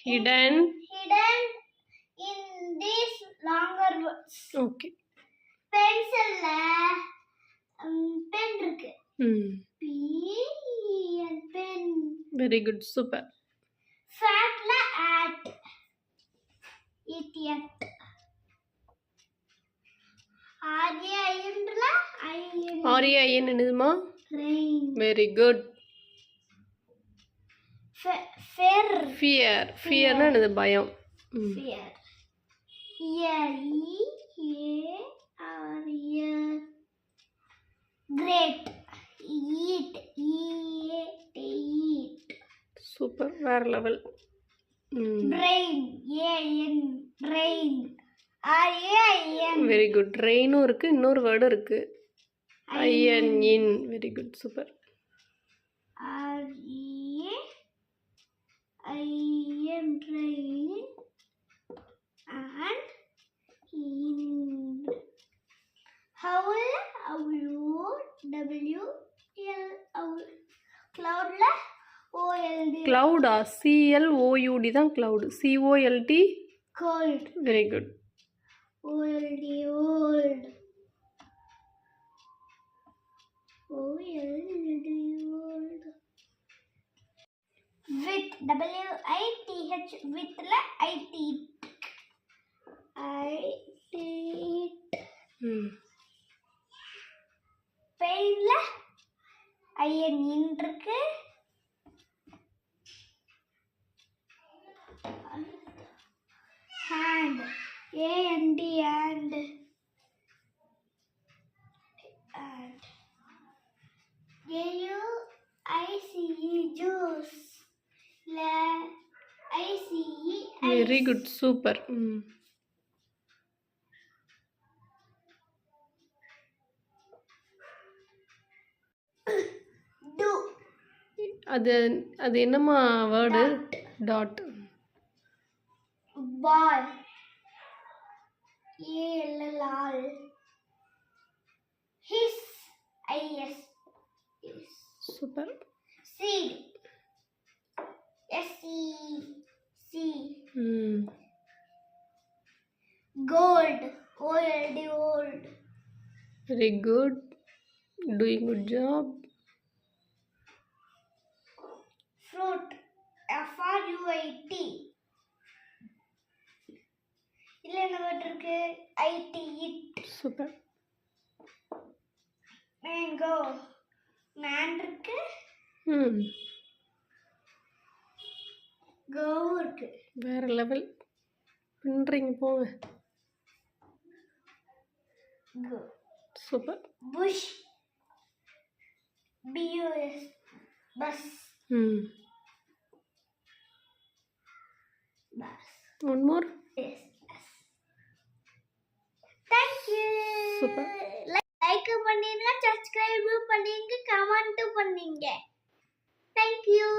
hidden in these longer words. Okay. Pencil pen இருக்கு. P and pen. Very good. Super. Fat la at. Idiot. R-A-I-N என்னதுமா? Rain. Very good. Fear. Fearனா என்னது? பயம். Fear. E-A-R-E. Great. Eat. Eat. Super. வேற level. Brain. A-N. Brain. R-A-I-N. Very good. Rainனும் இருக்கு, இன்னொரு வேர்டும் இருக்கு. I-N. Very good. Super. R-E-I-N. Rain. And in. Howl. W-L-Owl. Cloud la O-L-D. Cloud C-L-O-U-D தான் cloud. C-O-L-D. Cold. Very good. O-L-D. Old. O-L-D. Old. With. W-I-T-H. With la I-T. I-T. Pain la I-N இருக்கு. Hand. A-N-D. And. A-U-I-C-E. Juice. I-C-E. Very good. Super. Do. அது என்னம்மா word? Dot. Ball. A-L-L. His. I-S. Super. Seed. S-E-C. Gold. O-L-D. Old. Very good. Doing good job. Fruit. F-R-U-I-T. இல்ல என்ன word இருக்கு? I-T. It. Super. Mango. Man இருக்கு. Go இருக்கு. வேற level பண்றீங்க போங்க. Go. Super. Bush. B-U-S. Bus. Bus. One more. Yes. Thank you. Super. Like பண்ணுங்க, subscribe பண்ணுங்க, comment பண்ணுங்க. Thank you.